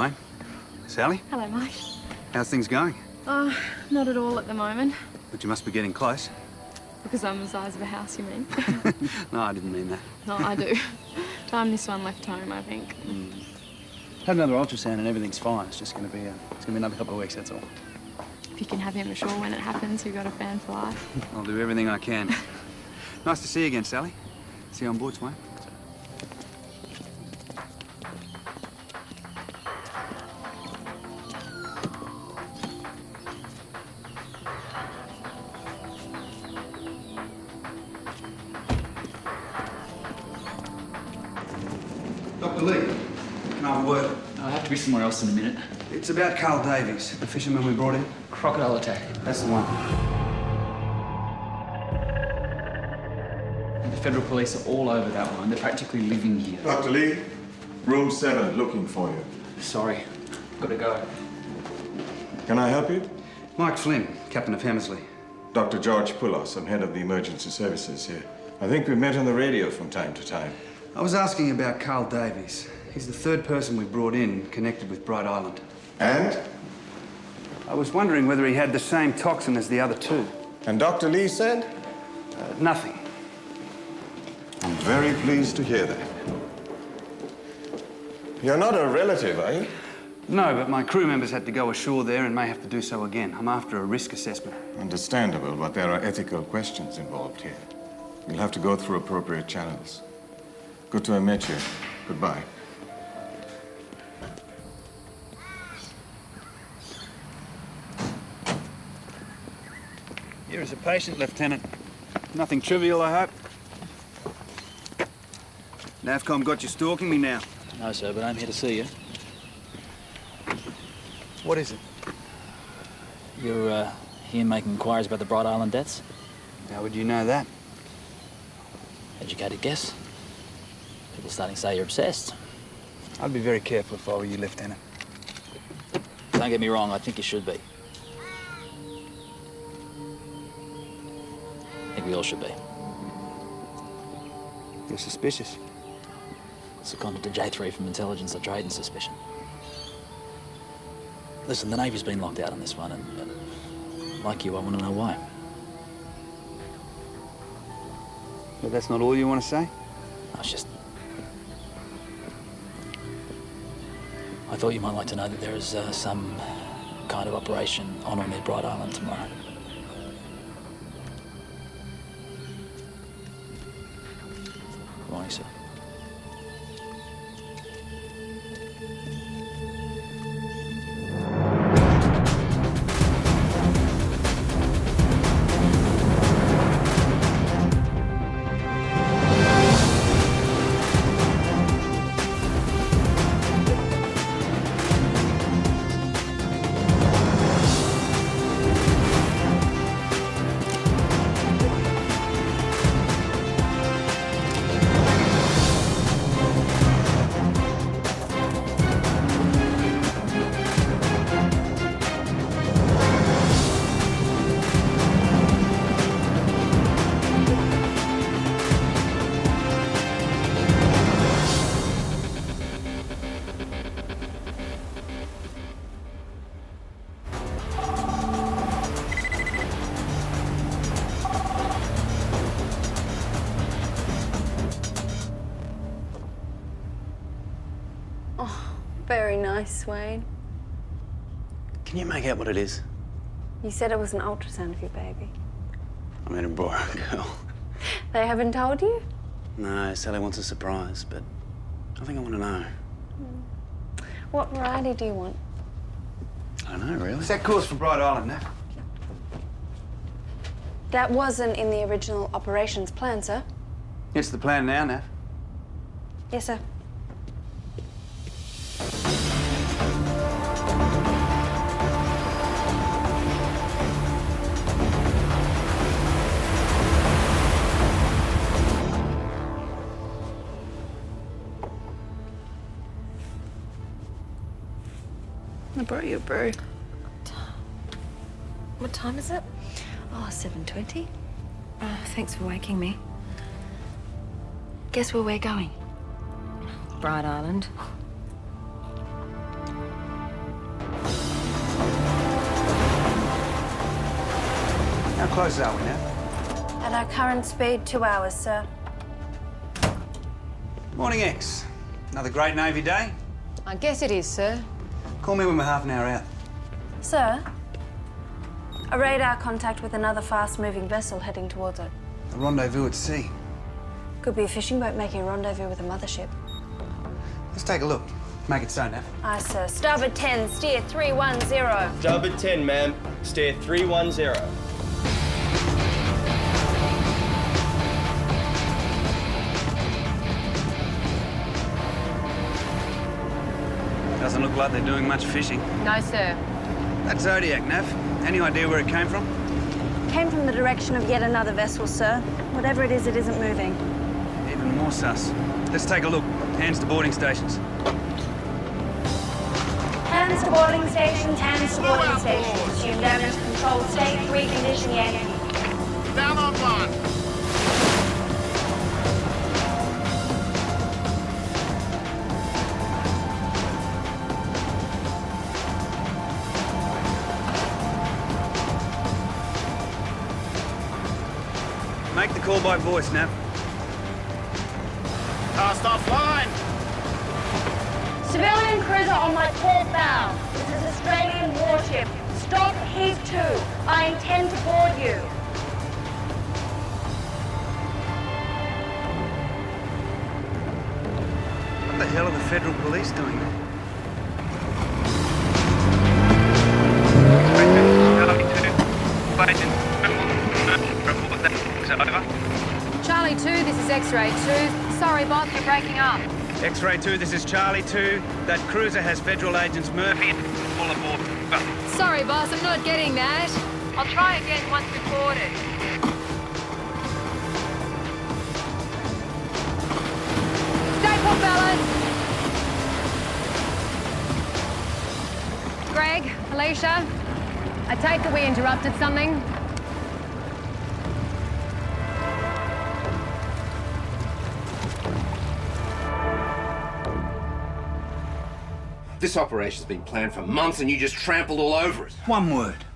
Swain. Sally? Hello, Mike. How's things going? Oh, not at all at the moment. But you must be getting close. Because I'm the size of a house, you mean? No, I didn't mean that. No, I do. Time this one left home, I think. Had another ultrasound and everything's fine. It's just going to be another couple of weeks, that's all. If you can have him ashore when it happens, you've got a fan for life. I'll do everything I can. Nice to see you again, Sally. See you on board, Swain. Dr. Lee, can I have a word? I have to be somewhere else in a minute. It's about Carl Davies, the fisherman we brought in. Crocodile attack. That's the one. The federal police are all over that one. They're practically living here. Dr. Lee, room 7 looking for you. Sorry. Gotta go. Can I help you? Mike Flynn, captain of Hammersley. Dr. George Poulos, I'm head of the emergency services here. I think we've met on the radio from time to time. I was asking about Carl Davies. He's the third person we brought in connected with Bright Island. And? I was wondering whether he had the same toxin as the other two. And Dr. Lee said? Nothing. I'm very pleased to hear that. You're not a relative, are you? No, but my crew members had to go ashore there and may have to do so again. I'm after a risk assessment. Understandable, but there are ethical questions involved here. You'll have to go through appropriate channels. Good to have met you. Goodbye. Here is a patient, Lieutenant. Nothing trivial, I hope. NAVCOM got you stalking me now. No, sir, but I'm here to see you. What is it? You're here making inquiries about the Bright Island deaths? How would you know that? Educated guess. People are starting to say you're obsessed. I'd be very careful if I were you, Lieutenant. Don't get me wrong, I think you should be. I think we all should be. You're suspicious. Seconded to J3 from intelligence, I trade in suspicion. Listen, the Navy's been locked out on this one, and like you, I want to know why. But that's not all you want to say? No, it's just... I thought you might like to know that there is some kind of operation on near Bright Island tomorrow. Good morning, sir. Very nice, Swain. Can you make out what it is? You said it was an ultrasound of your baby. I mean, a boy or a girl. They haven't told you? No, Sally wants a surprise, but I think I want to know. What variety do you want? I don't know, really. Set course for Bright Island, Nav. That wasn't in the original operations plan, sir. It's the plan now, Nav. Yes, sir. I brought you a brew. What time is it? Oh, 7:20. Oh, thanks for waking me. Guess where we're going? Bright Island. close are we now? At our current speed, 2 hours, sir. Morning, X. Another great Navy day? I guess it is, sir. Call me when we're half an hour out. Sir, a radar contact with another fast-moving vessel heading towards it. A rendezvous at sea. Could be a fishing boat making a rendezvous with a mothership. Let's take a look. Make it so, Nav. Aye, sir. Starboard 10, steer 310. Starboard 10, ma'am. Steer 310. Doesn't look like they're doing much fishing. No, sir. That Zodiac, Nav. Any idea where it came from? Came from the direction of yet another vessel, sir. Whatever it isn't moving. Even more sus. Let's take a look. Hands to boarding stations. Hands to boarding stations, hands to boarding stations. Assume damage control state 3 condition Yankee. Down on one. Make the call by voice, Nav. Cast offline. Civilian cruiser on my port bow. This is Australian warship. Stop, heave to. I intend to board you. What the hell are the federal police doing there? Charlie 2, this is X-ray 2. Sorry, boss, you're breaking up. X-ray 2, this is Charlie 2. That cruiser has federal agents Murphy and all aboard. Sorry, boss, I'm not getting that. I'll try again once we've boarded. Stay put, fellas. Greg, Alicia, I take it we interrupted something. This operation's been planned for months and you just trampled all over it. One word.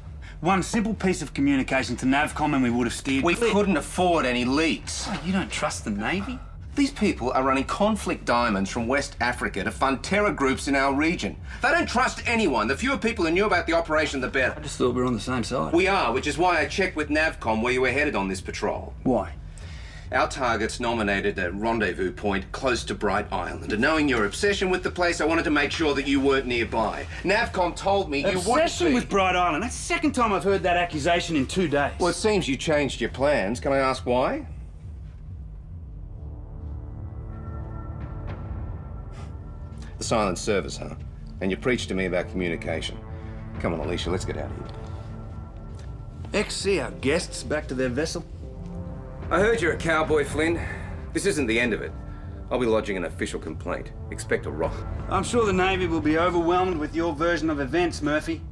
One simple piece of communication to NavCom and we would have steered We clear. couldn't afford any leaks. Oh, you don't trust the Navy? These people are running conflict diamonds from West Africa to fund terror groups in our region. They don't trust anyone. The fewer people who knew about the operation, the better. I just thought we were on the same side. We are, which is why I checked with NavCom where you were headed on this patrol. Why? Our targets nominated a rendezvous point close to Bright Island. And knowing your obsession with the place, I wanted to make sure that you weren't nearby. NavCom told me you wouldn't Obsession be. with Bright Island. That's the second time I've heard that accusation in 2 days. Well, it seems you changed your plans. Can I ask why? The silent service, huh? And you preached to me about communication. Come on, Alicia, let's get out of here. XC, our guests, back to their vessel. I heard you're a cowboy, Flynn. This isn't the end of it. I'll be lodging an official complaint. Expect a rock. I'm sure the Navy will be overwhelmed with your version of events, Murphy.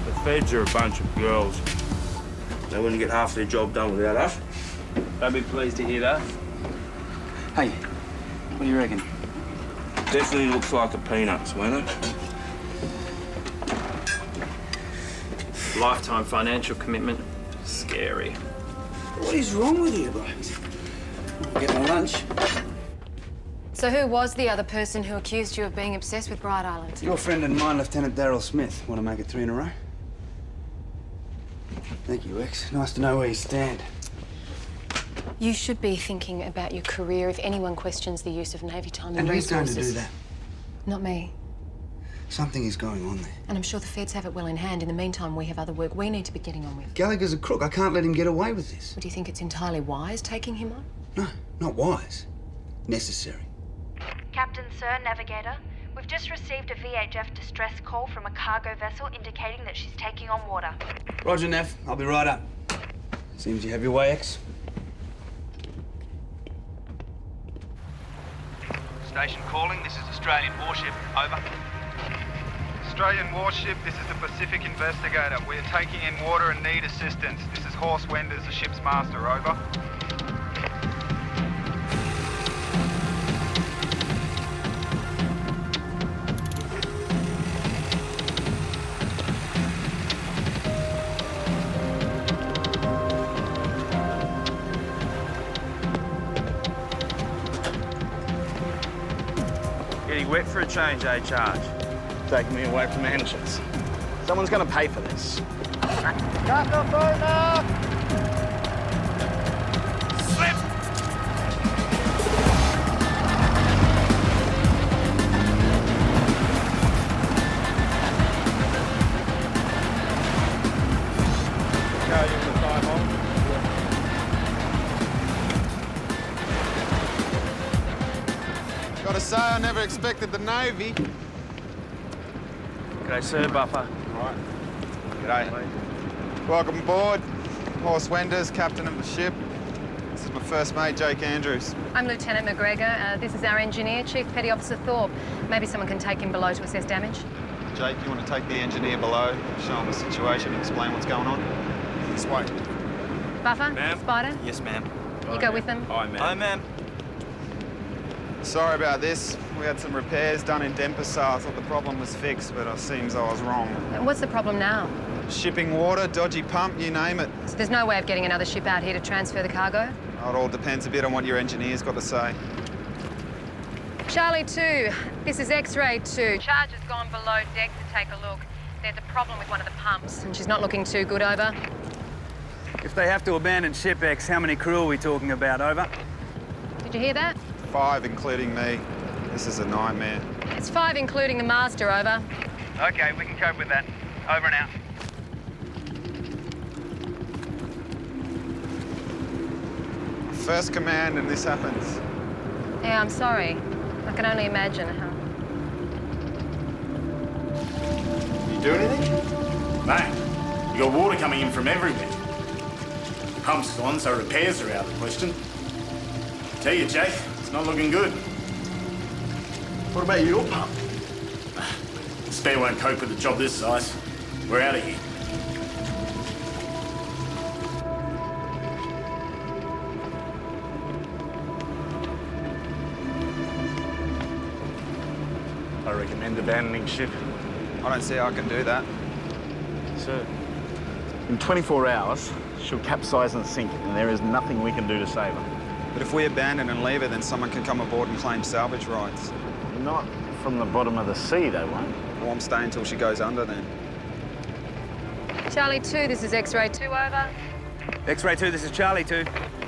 The feds are a bunch of girls. They wouldn't get half their job done without us. They'll be pleased to hear that. Hey, what do you reckon? Definitely looks like a peanut, Swain. Lifetime financial commitment. Scary. What is wrong with you, blokes? Get my lunch. So who was the other person who accused you of being obsessed with Bright Island? Your friend and mine, Lieutenant Daryl Smith. Want to make it 3 in a row? Thank you, X. Nice to know where you stand. You should be thinking about your career if anyone questions the use of Navy time and who's going resources. to do that? Not me. Something is going on there. And I'm sure the feds have it well in hand. In the meantime, we have other work we need to be getting on with. Gallagher's a crook. I can't let him get away with this. But do you think it's entirely wise taking him on? No, not wise. Necessary. Captain, Sir, Navigator. We've just received a VHF distress call from a cargo vessel indicating that she's taking on water. Roger, Nev. I'll be right up. Seems you have your way, X. Station calling. This is Australian warship. Over. Australian warship, this is the Pacific Investigator. We're taking in water and need assistance. This is Horse Wenders, the ship's master. Over. wet for a change, eh, Charge? Taking me away from engines. Someone's gonna pay for this. Cut the boat now! Slip! Gotta say, I never expected the Navy. G'day, sir, Buffer. Right. G'day. Welcome aboard. Horse Wenders, captain of the ship. This is my first mate, Jake Andrews. I'm Lieutenant McGregor. This is our engineer, Chief Petty Officer Thorpe. Maybe someone can take him below to assess damage. Jake, you want to take the engineer below, show him the situation, explain what's going on? Swain. Buffer? Ma'am? Spider? Yes, ma'am. You go with them. Aye, ma'am. Aye, ma'am. Sorry about this. We had some repairs done in Denpasar. I thought the problem was fixed, but it seems I was wrong. What's the problem now? Shipping water, dodgy pump, you name it. So there's no way of getting another ship out here to transfer the cargo? It all depends a bit on what your engineer's got to say. Charlie 2, this is X-ray 2. Charge has gone below deck to take a look. There's a problem with one of the pumps, and she's not looking too good, over. If they have to abandon ship X, how many crew are we talking about, over? Did you hear that? 5, including me. This is a nightmare. It's 5, including the master, over. Okay, we can cope with that. Over and out. First command and this happens. Yeah, I'm sorry. I can only imagine how. You do anything? Mate, you got water coming in from everywhere. Pump's gone, so repairs are out of the question. Tell you, Jake, it's not looking good. What about your pump? The spare won't cope with a job this size. We're out of here. I recommend abandoning ship. I don't see how I can do that. Sir, in 24 hours, she'll capsize and sink, and there is nothing we can do to save her. But if we abandon and leave her, then someone can come aboard and claim salvage rights. Not from the bottom of the sea, they won't. Well, I'm staying till she goes under then. Charlie 2, this is X-ray 2, over. X-ray 2, this is Charlie 2.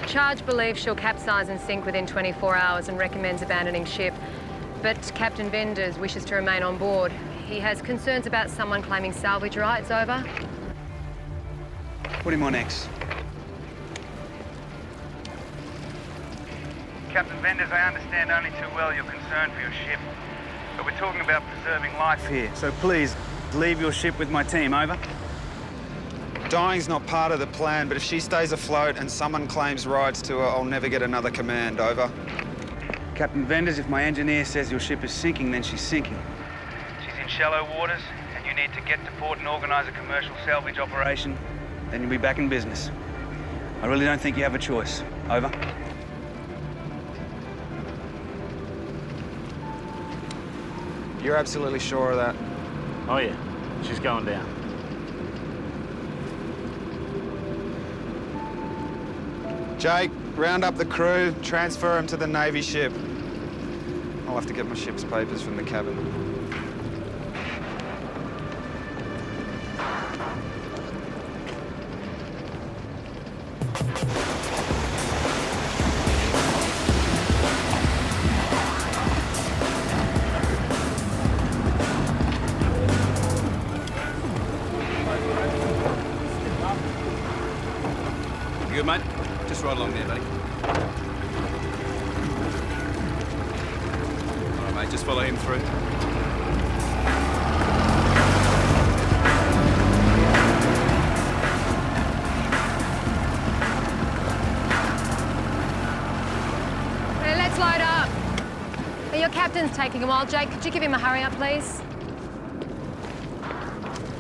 Charge believes she'll capsize and sink within 24 hours and recommends abandoning ship. But Captain Vendors wishes to remain on board. He has concerns about someone claiming salvage rights, over. Put him on X. Captain Vendors, I understand only too well your concern for your ship. But we're talking about preserving life Here, so please, leave your ship with my team, over. Dying's not part of the plan, but if she stays afloat and someone claims rights to her, I'll never get another command, over. Captain Vendors, if my engineer says your ship is sinking, then she's sinking. She's in shallow waters, and you need to get to port and organise a commercial salvage operation. Then you'll be back in business. I really don't think you have a choice. Over. You're absolutely sure of that? Oh, yeah. She's going down. Jake, round up the crew, transfer them to the Navy ship. I'll have to get my ship's papers from the cabin. You good, mate? Just right along there, buddy. All right, mate, just follow him through. Hey, let's load up. Hey, your captain's taking a while. Jake, could you give him a hurry up, please?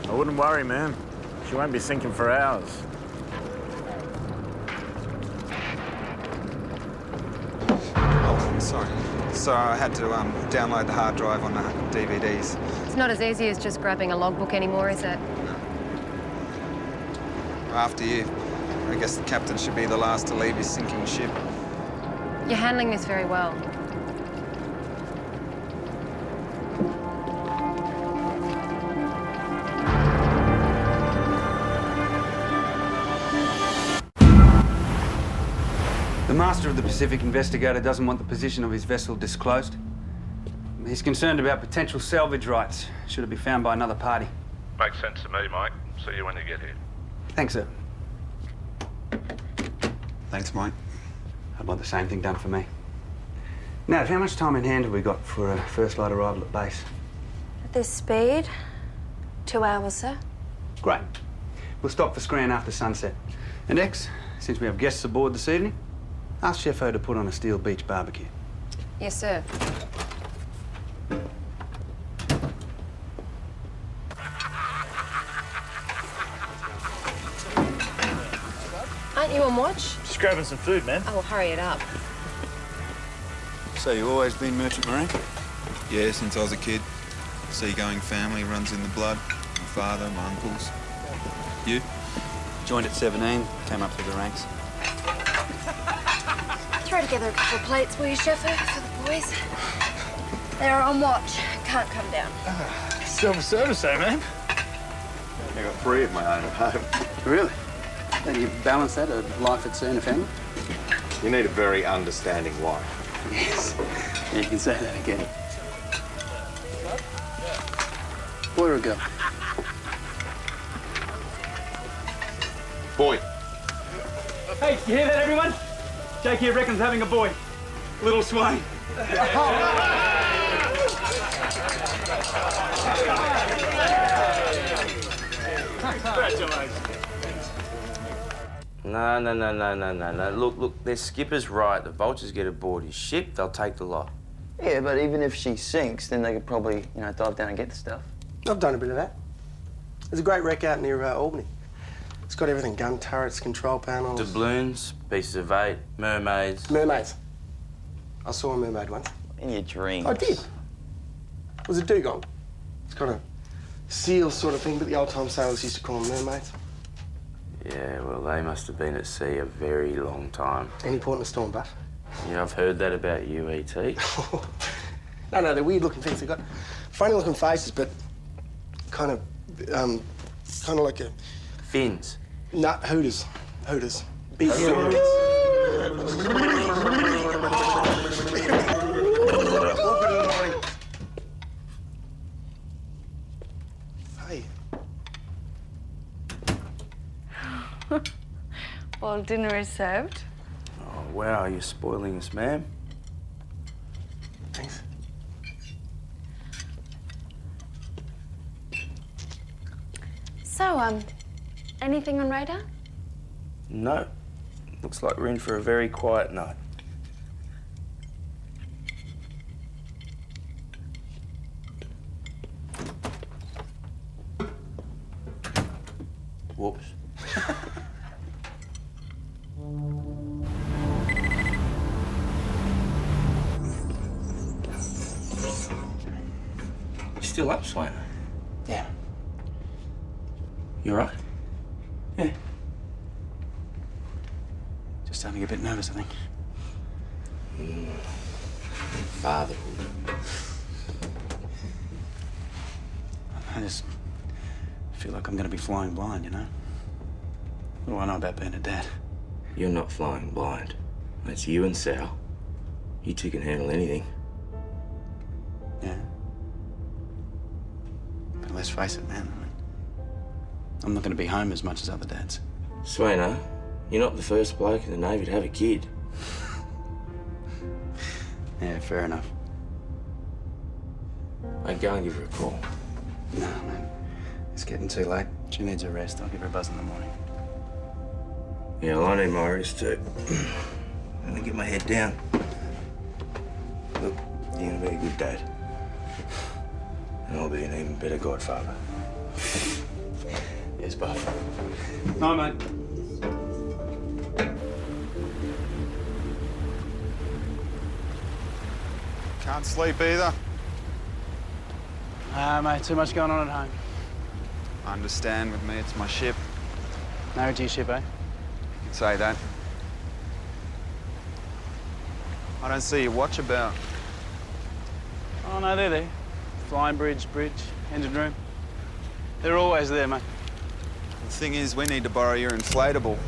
I wouldn't worry, ma'am. She won't be sinking for hours. Sorry. So I had to download the hard drive on the DVDs. It's not as easy as just grabbing a logbook anymore, is it? After you. I guess the captain should be the last to leave his sinking ship. You're handling this very well. master of the Pacific Investigator doesn't want the position of his vessel disclosed. He's concerned about potential salvage rights, should it be found by another party. Makes sense to me, Mike. See you when you get here. Thanks, sir. Thanks, Mike. I'd want the same thing done for me. Now, how much time in hand have we got for a first light arrival at base? At this speed, 2 hours, sir. Great. We'll stop for scran after sunset. And X, since we have guests aboard this evening, ask Chefo to put on a steel beech barbecue. Yes, sir. Aren't you on watch? Just grabbing some food, man. Oh, well, hurry it up. So you always been merchant marine? Yeah, since I was a kid. Seagoing family runs in the blood. My father, my uncles. You? Joined at 17, came up through the ranks. Throw together a couple of plates, will you, Chefo, for the boys? They're on watch. Can't come down. Self-service, eh, man? I got 3 of my own at home. Really? Then you balance that, a life at sea and a family? You need a very understanding wife. Yes. Yeah, you can say that again. Boy or a girl? Boy. Hey, you hear that, everyone? Jake here reckons having a boy. Little Swain. Congratulations. No. Look, their skipper's right. The vultures get aboard his ship, they'll take the lot. Yeah, but even if she sinks, then they could probably, dive down and get the stuff. I've done a bit of that. There's a great wreck out near Albany. It's got everything, gun turrets, control panels. Doubloons, pieces of 8, mermaids. Mermaids. I saw a mermaid once. In your dreams. I did. It was a dugong. It's got a seal sort of thing, but the old-time sailors used to call them mermaids. Yeah, well, they must have been at sea a very long time. Any port in a storm, Buff? Yeah, I've heard that about you, E.T. No, they're weird-looking things. They've got funny-looking faces, but kind of like a... Fins? No, hooters. Hooters. Big hooters. Hey. Well, dinner is served. Oh, wow, you're spoiling us, ma'am. Thanks. So, anything on radar? No. Looks like we're in for a very quiet night. Whoops. You still up, Swain? Yeah. You all right? Yeah. Just starting to get a bit nervous, I think. Fatherhood. I just feel like I'm going to be flying blind, you know? What do I know about being a dad? You're not flying blind. That's you and Sal. You two can handle anything. Yeah. But let's face it, man. I'm not going to be home as much as other dads. Swainer, you're not the first bloke in the Navy to have a kid. Yeah, fair enough. I'd go and give her a call. No, man. It's getting too late. She needs a rest. I'll give her a buzz in the morning. Yeah, well, I need my rest too. I'm gonna get my head down. Look, you're gonna be a good dad. And I'll be an even better godfather. Yes, Buff. No, mate. Can't sleep either. Mate, too much going on at home. I understand, with me, it's my ship. Married to your ship, eh? You could say that. I don't see your watch about. Oh, no, they're there. Flying bridge, engine room. They're always there, mate. The thing is, we need to borrow your inflatable.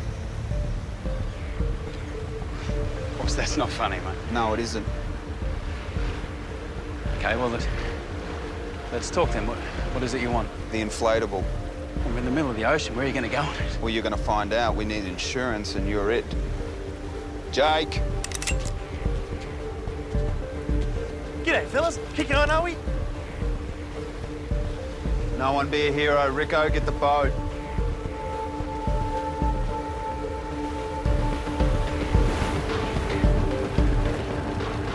Boss, that's not funny, mate. No, it isn't. Okay, well, let's talk then. What is it you want? The inflatable. We're in the middle of the ocean. Where are you going to go on it? Well, you're going to find out. We need insurance, and you're it. Jake. G'day, fellas. Kicking on, are we? No one be a hero. Rico, get the boat.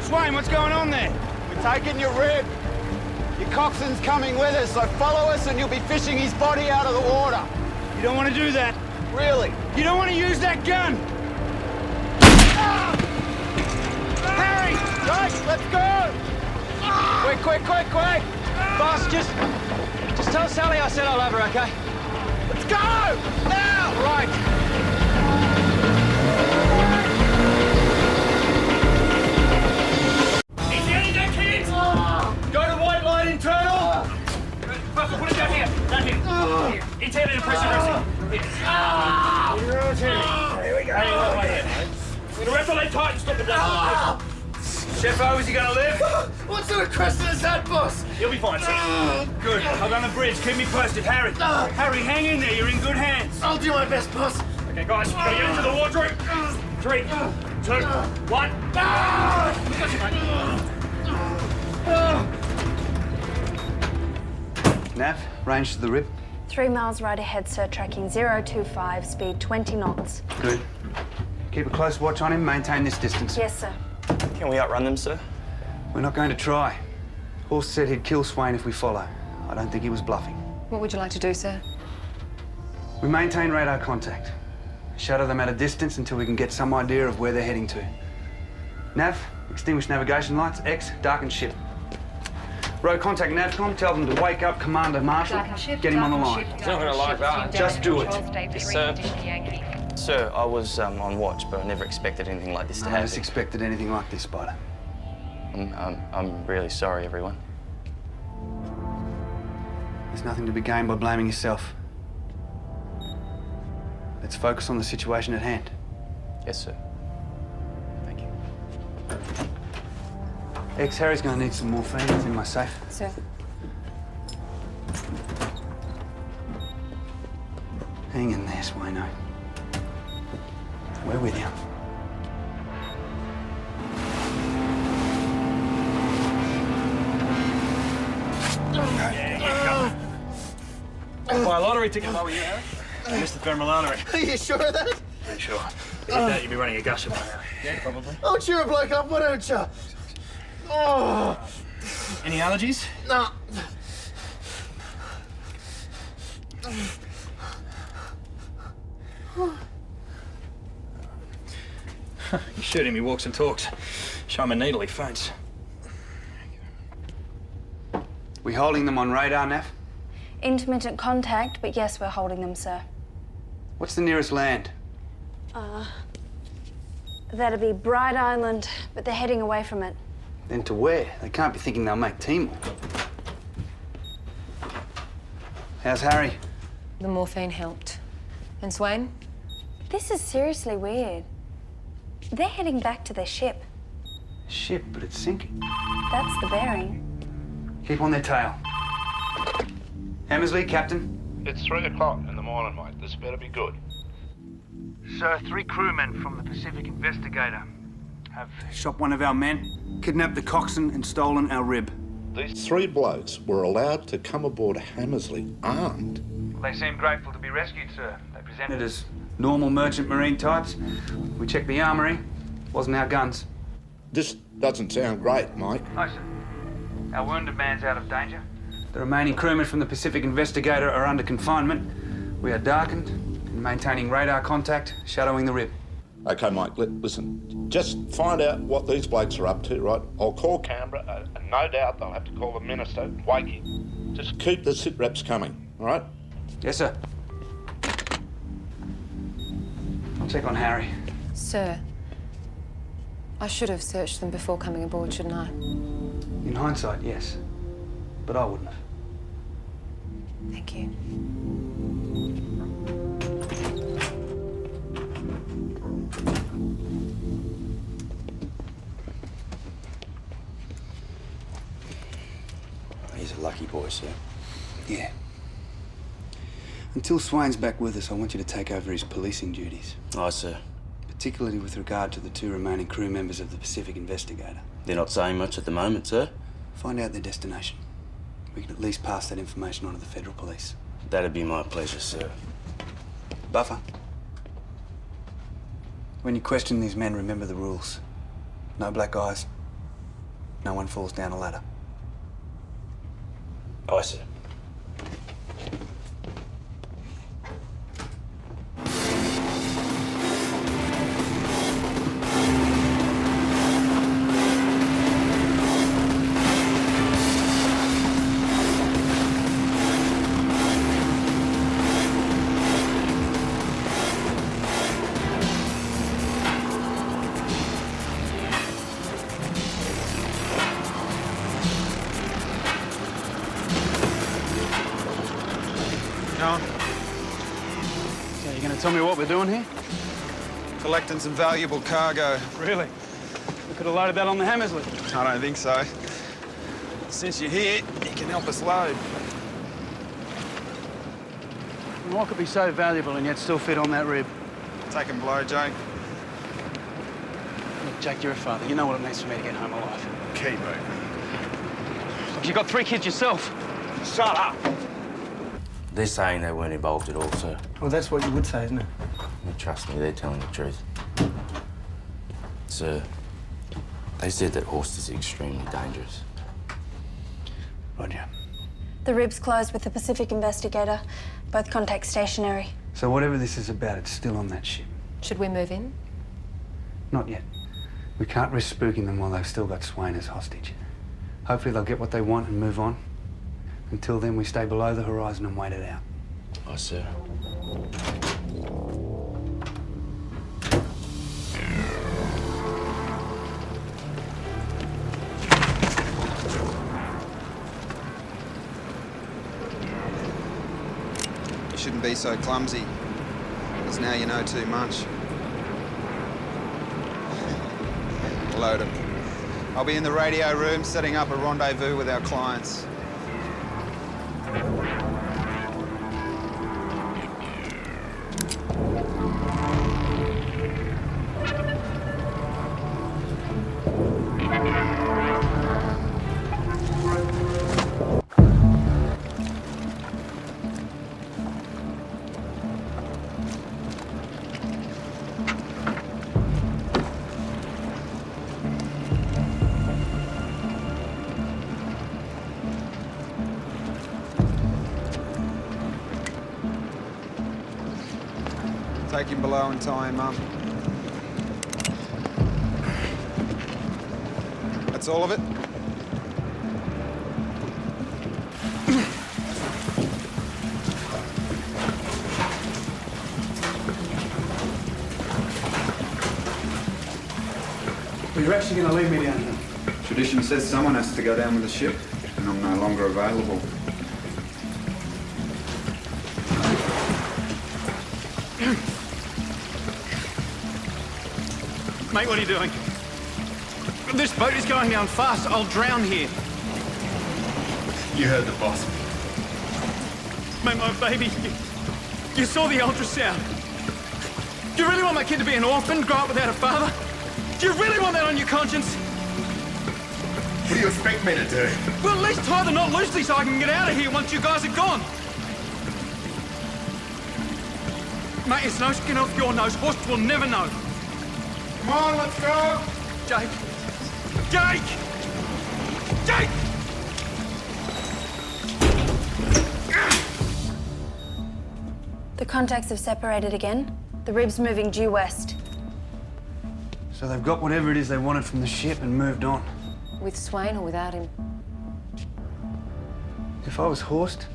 Swain, what's going on there? We're taking your rib. Your coxswain's coming with us, so follow us and you'll be fishing his body out of the water. You don't want to do that. Really? You don't want to use that gun. Harry! Jake, let's go! Quick! Boss, just tell Sally I said I love her, okay? Let's go! Now! Right. He's getting that kid! Go to white line internal! Fucker, put it down here! Down here! Intended pressure resting. Here we go. We're gonna wrap the leg tight and stop it down. Chefo, is he gonna live? What sort of question is that, boss? He'll be fine, sir. Good. I'll on the bridge. Keep me posted. Harry. Harry, hang in there. You're in good hands. I'll do my best, boss. Okay, guys. Gotta get into the wardrobe. 3, 2, 1. Nav, range to the rib. 3 miles right ahead, sir, tracking 025, speed 20 knots. Good. Keep a close watch on him. Maintain this distance. Yes, sir. Can we outrun them, sir? We're not going to try. Horse said he'd kill Swain if we follow. I don't think he was bluffing. What would you like to do, sir? We maintain radar contact. Shadow them at a distance until we can get some idea of where they're heading to. Nav, extinguish navigation lights. X, darken ship. Row contact Navcom. Tell them to wake up Commander Marshall. Get him on the line. He's not gonna like that. Just do it. Yes, sir. Sir, I was on watch, but I never expected anything like this to I happen. just expected anything like this, Spider. I'm really sorry, everyone. There's nothing to be gained by blaming yourself. Let's focus on the situation at hand. Yes, sir. Thank you. X, Harry's going to need some morphine. It's in my safe. Sir. Hang in there, Swaino. We're with you. Buy a lottery ticket while we're here, Harry. I missed the thermal artery. Are you sure of that? Yeah, sure. If you that, you'd be running a gusher by now. Yeah, probably. Oh, cheer a bloke up, why don't you? Oh. Any allergies? No. You shoot him, he walks and talks. Show him a needle, he faints. We holding them on radar, Nav? Intermittent contact, but yes, we're holding them, sir. What's the nearest land? That'd be Bright Island, but they're heading away from it. Then to where? They can't be thinking they'll make Timor. How's Harry? The morphine helped. And Swain? This is seriously weird. They're heading back to their ship. Ship, but it's sinking. That's the bearing. Keep on their tail. Hammersley, Captain. It's 3 o'clock in the morning, mate. This better be good. Sir, 3 crewmen from the Pacific Investigator have Shot one of our men, kidnapped the coxswain and stolen our rib. These 3 blokes were allowed to come aboard Hammersley armed. They seem grateful to be rescued, sir. They presented As normal merchant marine types. We checked the armory. Wasn't our guns. This doesn't sound great, Mike. No, sir. Our wounded man's out of danger. The remaining crewmen from the Pacific Investigator are under confinement. We are darkened and maintaining radar contact, shadowing the rib. Okay, Mike, listen. Just find out what these blokes are up to, right? I'll call Canberra, and no doubt they'll have to call the minister, wake him. Just keep the sit reps coming, all right? Yes, sir. I'll check on Harry. Sir, I should have searched them before coming aboard, shouldn't I? In hindsight, yes. But I wouldn't have. Thank you. Lucky boy, sir. Yeah. Until Swain's back with us, I want you to take over his policing duties. Aye, sir. Particularly with regard to the 2 remaining crew members of the Pacific Investigator. They're not saying much at the moment, sir. Find out their destination. We can at least pass that information on to the Federal Police. That'd be my pleasure, sir. Buffer. When you question these men, remember the rules. No black eyes. No one falls down a ladder. Aye, sir. So you're going to tell me what we're doing here? Collecting some valuable cargo. Really? We could have loaded that on the Hammersley. I don't think so. Since you're here, you can help us load. And what could be so valuable and yet still fit on that rib? Take and blow, Jake. Look, Jake, you're a father. You know what it means for me to get home alive. Keep moving. Look, you've got 3 kids yourself. Shut up! They're saying they weren't involved at all, sir. Well, that's what you would say, isn't it? You trust me, they're telling the truth. Sir, they said that Horst is extremely dangerous. Roger. The rib's closed with the Pacific Investigator. Both contacts stationary. So whatever this is about, it's still on that ship. Should we move in? Not yet. We can't risk spooking them while they've still got Swain as hostage. Hopefully they'll get what they want and move on. Until then, we stay below the horizon and wait it out. Aye, sir. You shouldn't be so clumsy, because now you know too much. Load 'em. I'll be in the radio room setting up a rendezvous with our clients. Take him below and tie him up. That's all of it? Well, you're actually going to leave me down here? Tradition says someone has to go down with the ship, and I'm no longer available. Mate, what are you doing? This boat is going down fast. I'll drown here. You heard the boss. Mate, my baby. You saw the ultrasound. Do you really want my kid to be an orphan, grow up without a father? Do you really want that on your conscience? What do you expect me to do? Well, at least tie the knot loosely so I can get out of here once you guys are gone. Mate, it's no skin off your nose. Horst will never know. Come on, let's go! Jake! Jake! Jake! The contacts have separated again. The rib's moving due west. So they've got whatever it is they wanted from the ship and moved on. With Swain or without him? If I was Horst,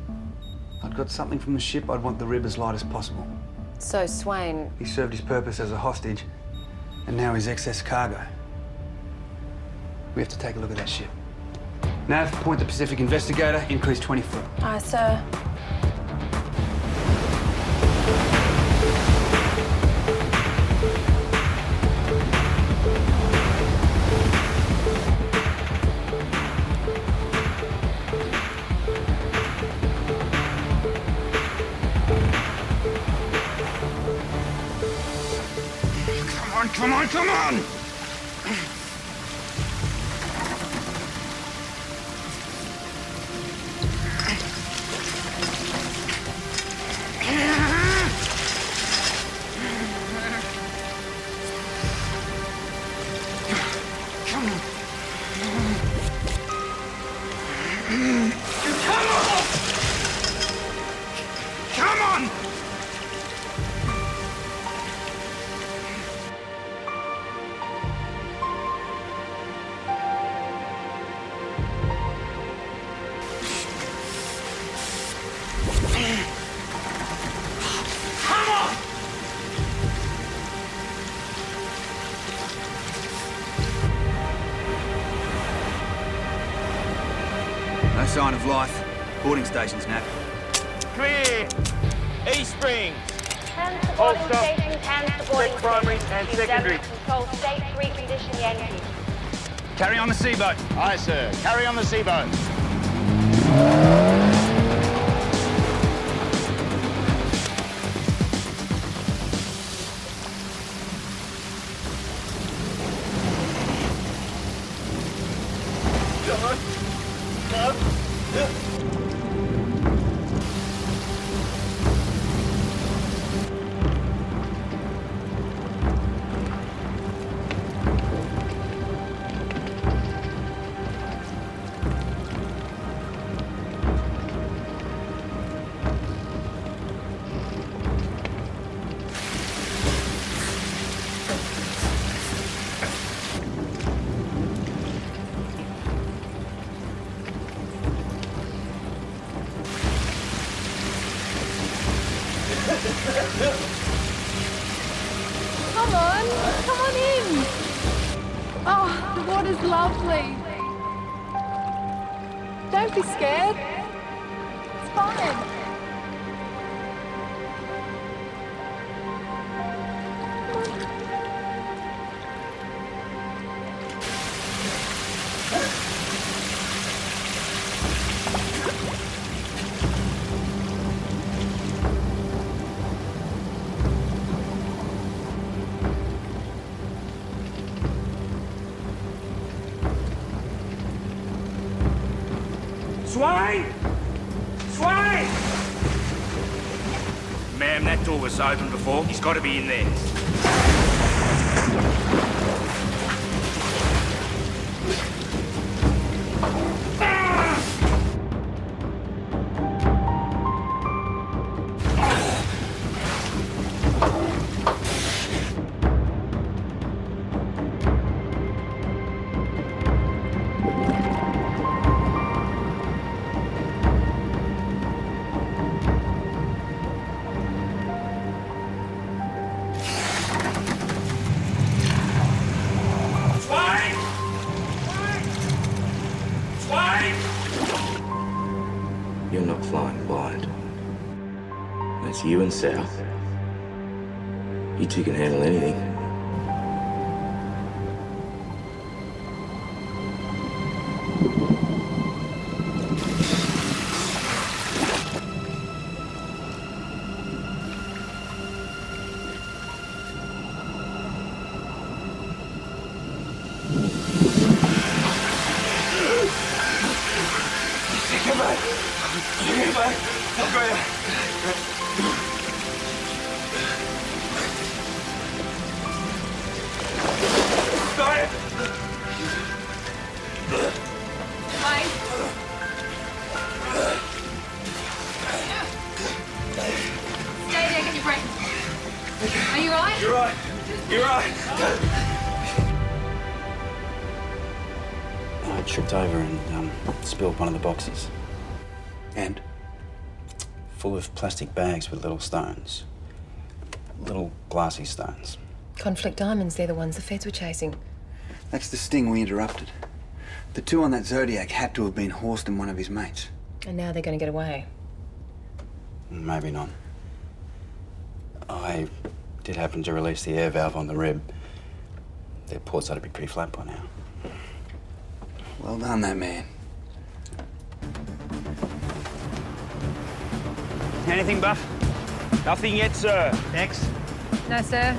I'd got something from the ship, I'd want the rib as light as possible. So Swain... He served his purpose as a hostage, and now he's excess cargo. We have to take a look at that ship. Nav, point the Pacific Investigator, increase 20 foot. Aye, sir. come on! No sign of life. Boarding stations, Nat. Clear! East Springs. Hands to boarding stations, hands to boarding Check primaries stations. and secondary. Control state recondition Yankee. Carry on the seaboat. Aye, sir. Carry on the seaboat. Come on in. Oh, the water's lovely. Don't be scared. It's fine. Swain! Swain! Ma'am, that door was open before. He's got to be in there. You're not flying blind. That's you and Sal. You two can handle anything. Stay there, get your breath. Are you right? You're right. You're right. I tripped over and spilled one of the boxes. And? Full of plastic bags with little stones. Little glassy stones. Conflict diamonds, they're the ones the feds were chasing. That's the sting we interrupted. The two on that Zodiac had to have been Horst and one of his mates. And now they're going to get away. Maybe not. I did happen to release the air valve on the rib. Their ports ought to be pretty flat by now. Well done, that man. Anything, Buff? Nothing yet, sir. X? No, sir.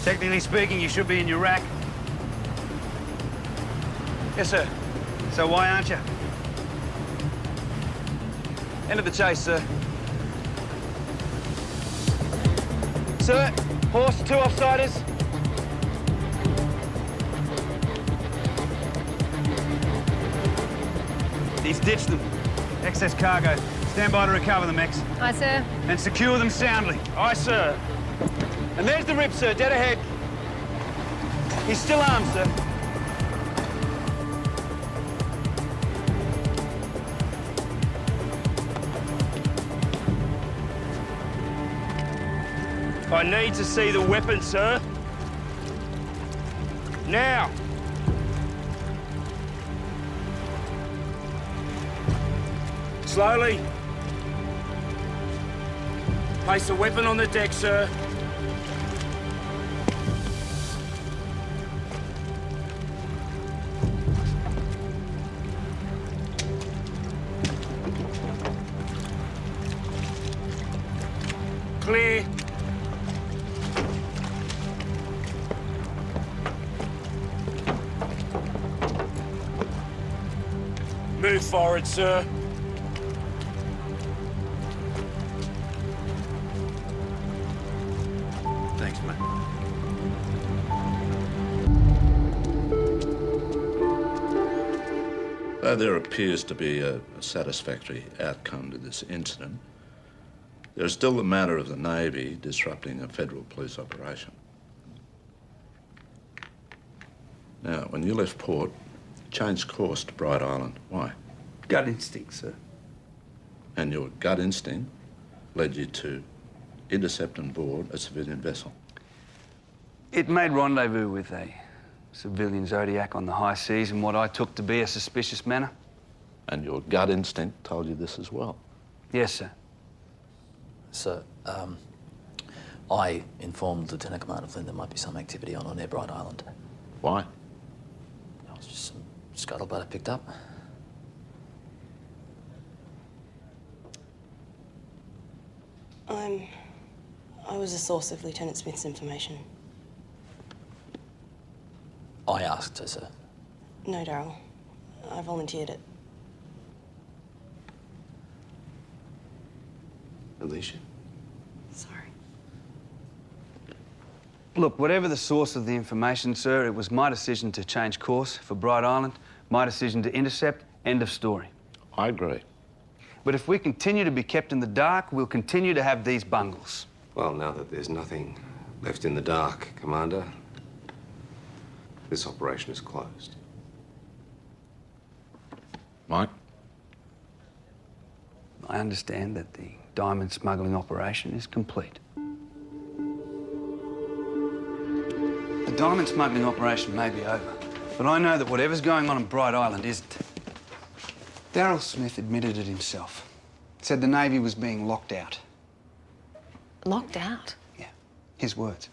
Technically speaking, you should be in your rack. Yes, sir. So why aren't you? End of the chase, sir. Sir, horse, 2 offsiders. He's ditched them. Excess cargo. Stand by to recover them, X. Aye, sir. And secure them soundly. Aye, sir. And there's the rip, sir, dead ahead. He's still armed, sir. I need to see the weapon, sir. Now. Slowly. Place the weapon on the deck, sir. Clear. Move forward, sir. Thanks, mate. Though there appears to be a satisfactory outcome to this incident, there is still the matter of the Navy disrupting a federal police operation. Now, when you left port, you changed course to Bright Island. Why? Gut instinct, sir. And your gut instinct led you to intercept and board a civilian vessel. It made rendezvous with a civilian Zodiac on the high seas in what I took to be a suspicious manner. And your gut instinct told you this as well? Yes, sir. Sir, I informed Lieutenant Commander Flynn there might be some activity on near Bright Island. Why? It was just some scuttlebutt I picked up. I was a source of Lieutenant Smith's information. I asked her, sir. No, Daryl. I volunteered it. Alicia? Sorry. Look, whatever the source of the information, sir, it was my decision to change course for Bright Island, my decision to intercept, end of story. I agree. But if we continue to be kept in the dark, we'll continue to have these bungles. Well, now that there's nothing left in the dark, Commander, this operation is closed. Mike? I understand that the diamond smuggling operation is complete. The diamond smuggling operation may be over, but I know that whatever's going on Bright Island isn't. Daryl Smith admitted it himself. Said the Navy was being locked out. Locked out? Yeah, his words.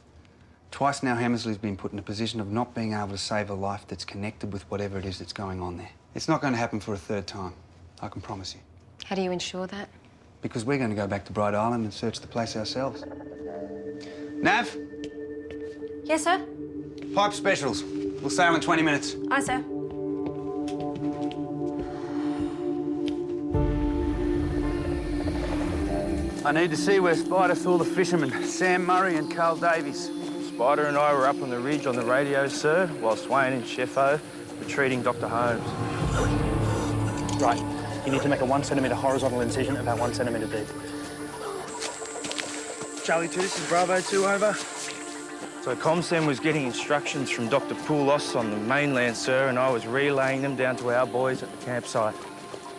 Twice now Hammersley's been put in a position of not being able to save a life that's connected with whatever it is that's going on there. It's not going to happen for a third time, I can promise you. How do you ensure that? Because we're going to go back to Bright Island and search the place ourselves. Nav? Yes, sir? Pipe specials. We'll sail in 20 minutes. Aye, sir. I need to see where Spider saw the fishermen, Sam Murray and Carl Davies. Spider and I were up on the ridge on the radio, sir, while Swain and Sheffo were treating Dr. Holmes. Right. You need to make a 1 centimetre horizontal incision about 1 centimetre deep. Charlie 2, this is Bravo 2, over. So Comsem was getting instructions from Dr. Poulos on the mainland, sir, and I was relaying them down to our boys at the campsite.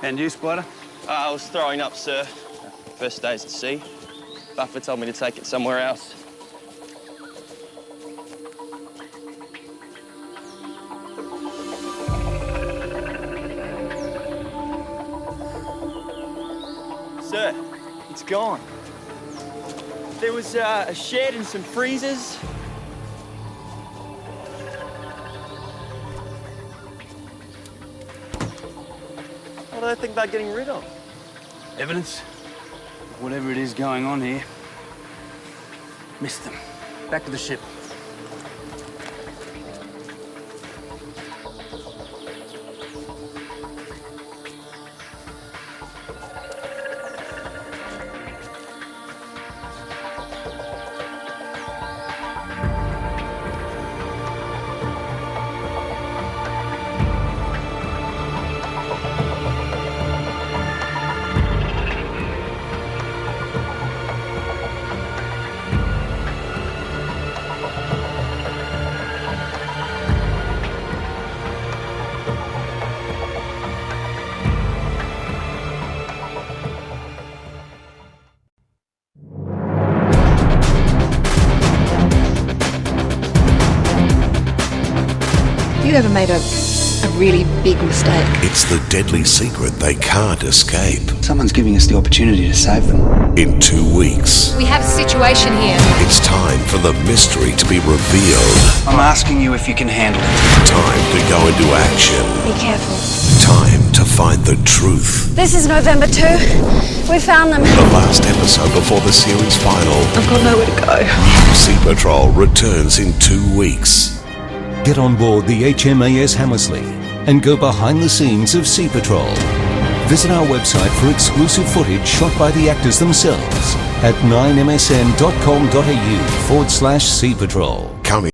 And you, Spider? I was throwing up, sir. First days at sea. Buffer told me to take it somewhere else. Sir, it's gone. There was a shed and some freezers. What do they think they're getting rid of? Evidence of whatever it is going on here. Missed them. Back to the ship. you ever made a really big mistake? It's the deadly secret they can't escape. Someone's giving us the opportunity to save them. In 2 weeks, We have a situation here. it's time for the mystery to be revealed. I'm asking you if you can handle it. Time to go into action. Be careful. Time to find the truth. This is November 2. We found them. The last episode before the series final. I've got nowhere to go. New Sea Patrol returns in 2 weeks. Get on board the HMAS Hammersley and go behind the scenes of Sea Patrol. Visit our website for exclusive footage shot by the actors themselves at 9msn.com.au/Sea Patrol.